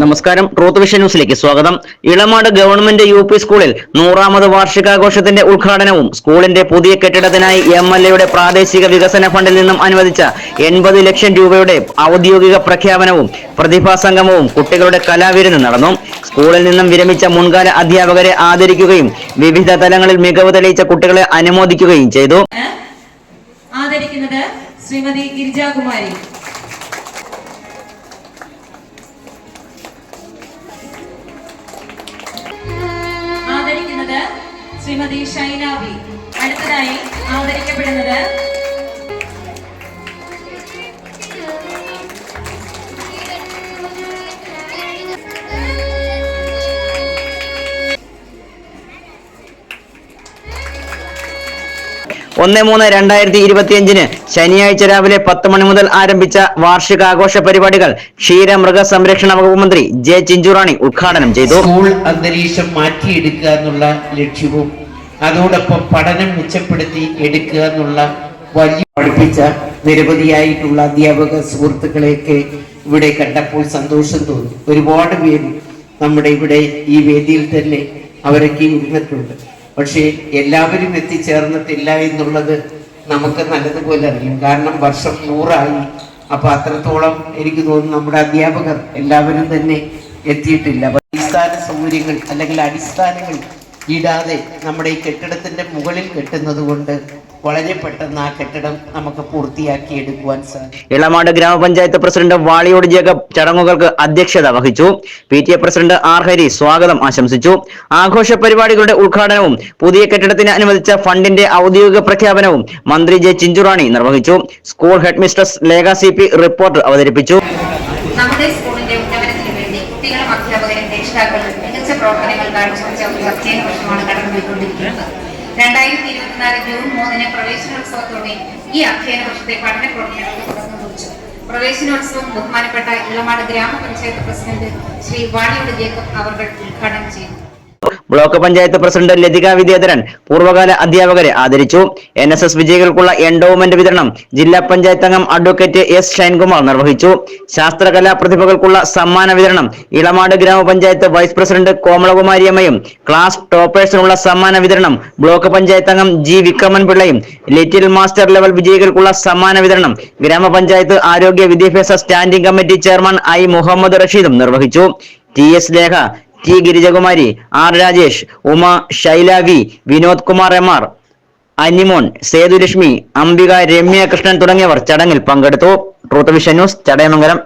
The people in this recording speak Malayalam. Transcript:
നമസ്കാരം. ട്രൂത്ത് വിഷൻ ന്യൂസിലേക്ക് സ്വാഗതം. Elamad government UP. സ്കൂളിൽ 100ാമത് വാർഷികാഘോഷത്തിന്റെ ഉദ്ഘാടനവും സ്കൂളിന്റെ പുതിയ കെട്ടിടത്തിനായി എം.എൽ.എയുടെ പ്രാദേശിക വികസന ഫണ്ടിൽ നിന്നും അനുവദിച്ച 80 ലക്ഷം രൂപയുടെ ഔദ്യോഗിക പ്രഖ്യാപനവും പ്രതിഭാ സംഗമവും കുട്ടികളുടെ കലാവിരുന്ന് നടന്നു. സ്കൂളിൽ നിന്നും വിരമിച്ച മുൻകാല അധ്യാപകരെ ആദരിക്കുകയും വിവിധ തലങ്ങളിൽ മികവ് തെളിയിച്ച കുട്ടികളെ അനുമോദിക്കുകയും ചെയ്തു. ആദരിക്കുന്നത് ശ്രീമതി ഗിരിജാകുമാരി. ആദരിക്കുന്നത് ശ്രീമതി ഷൈനാബി. അടുത്തതായി ആദരിക്കപ്പെടുന്നത് ഒന്ന് 3/2025 ശനിയാഴ്ച രാവിലെ 10 മണി മുതൽ ആരംഭിച്ച വാർഷികാഘോഷ പരിപാടികൾ ക്ഷീരമൃഗ സംരക്ഷണ വകുപ്പ് മന്ത്രി ജെ ചിഞ്ചുറാണി ഉദ്ഘാടനം ചെയ്തു. സ്കൂൾ അന്തരീക്ഷം മാറ്റിയെടുക്കുക എന്നുള്ള ലക്ഷ്യവും അതോടൊപ്പം പഠനം മെച്ചപ്പെടുത്തി എടുക്കുക എന്നുള്ള വലിയ പഠിപ്പിച്ച നിരവധിയായിട്ടുള്ള അധ്യാപക സുഹൃത്തുക്കളെയൊക്കെ ഇവിടെ കണ്ടപ്പോൾ സന്തോഷം തോന്നി. ഒരുപാട് പേര് നമ്മുടെ ഇവിടെ ഈ വേദിയിൽ തന്നെ അവരൊക്കെ ഇരുന്നിട്ടുണ്ട്. പക്ഷേ എല്ലാവരും എത്തിച്ചേർന്നിട്ടില്ല എന്നുള്ളത് നമുക്ക് നല്ലതുപോലെ അറിയാം. കാരണം വർഷം 100 അപ്പൊ അത്രത്തോളം എനിക്ക് തോന്നുന്നു നമ്മുടെ അധ്യാപകർ എല്ലാവരും തന്നെ എത്തിയിട്ടില്ല. അടിസ്ഥാന സൗകര്യങ്ങൾ അല്ലെങ്കിൽ അടിസ്ഥാനങ്ങൾ ഇടാതെ നമ്മുടെ ഈ കെട്ടിടത്തിന്റെ മുകളിൽ കെട്ടുന്നത് കൊണ്ട് വളരെ പെട്ടെന്ന് ആ കെട്ടിടം നമുക്ക് പൂർത്തിയാക്കി എടുക്കുവാൻ സാധിക്കും. ഇളമാട് ഗ്രാമപഞ്ചായത്ത് പ്രസിഡന്റ് വാളിയോട് ജേക്കബ് ചടങ്ങുകൾക്ക് അധ്യക്ഷത വഹിച്ചു. PTA പ്രസിഡന്റ് ആർ ഹരി സ്വാഗതം ആശംസിച്ചു. ആഘോഷ പരിപാടികളുടെ ഉദ്ഘാടനവും പുതിയ കെട്ടിടത്തിന് അനുവദിച്ച ഫണ്ടിന്റെ ഔദ്യോഗിക പ്രഖ്യാപനവും മന്ത്രി ജെ ചിഞ്ചുറാണി നിർവഹിച്ചു. School head mistress Lekha CP report അവതരിപ്പിച്ചു. നമ്മുടെ സ്കൂളിന്റെ ഉന്നമനത്തിന് വേണ്ടി കുട്ടികളും അധ്യാപകരും രക്ഷിതാക്കളും മികച്ച പ്രവർത്തനങ്ങൾ കാഴ്ചവെച്ച ഒരു അധ്യയന വർഷമാണ് കടന്നുപോയിക്കൊണ്ടിരിക്കുന്നത്. 2024 ജൂൺ 3 പ്രവേശനോത്സവത്തോടെ ഈ അധ്യയന വർഷത്തെ പഠന പ്രവർത്തനങ്ങൾക്ക് തുടക്കം കുറിച്ചു. പ്രവേശനോത്സവം ബഹുമാനപ്പെട്ട ഇളമാട് ഗ്രാമപഞ്ചായത്ത് പ്രസിഡന്റ് ശ്രീ വാളിയോട് ജേക്കബ് അവർ ഉദ്ഘാടനം ചെയ്തു. ബ്ലോക്ക് പഞ്ചായത്ത് പ്രസിഡന്റ് ലതിക വിദ്യാധരൻ പൂർവ്വകാല അധ്യാപകരെ ആദരിച്ചു. NSS വിജയികൾക്കുള്ള എൻഡോവ്മെന്റ് വിതരണം ജില്ലാ പഞ്ചായത്ത് അംഗം അഡ്വക്കേറ്റ് S ഷൈൻകുമാർ നിർവഹിച്ചു. ശാസ്ത്രകലാ പ്രതിഭകൾക്കുള്ള സമ്മാന വിതരണം ഇളമാട് ഗ്രാമപഞ്ചായത്ത് വൈസ് പ്രസിഡന്റ് കോമളകുമാരിയമ്മയും ക്ലാസ് ടോപ്പേഴ്സിനുള്ള സമ്മാന വിതരണം ബ്ലോക്ക് പഞ്ചായത്ത് അംഗം G വിക്രമൻ പിള്ളയും ലിറ്റിൽ മാസ്റ്റർ ലെവൽ വിജയികൾക്കുള്ള സമ്മാന വിതരണം ഗ്രാമപഞ്ചായത്ത് ആരോഗ്യ വിദ്യാഭ്യാസ standing committee chairman I Muhammad റഷീദും നിർവഹിച്ചു. TS Lekha, T Girijakumari, R Rajesh, Uma, Shaila V, Vinod Kumar MR, Animon, Sethulakshmi, Ambika, Ramya Krishnan തുടങ്ങിയവർ ചടങ്ങിൽ പങ്കെടുത്തു. Truth vision news, Chadayamangalam.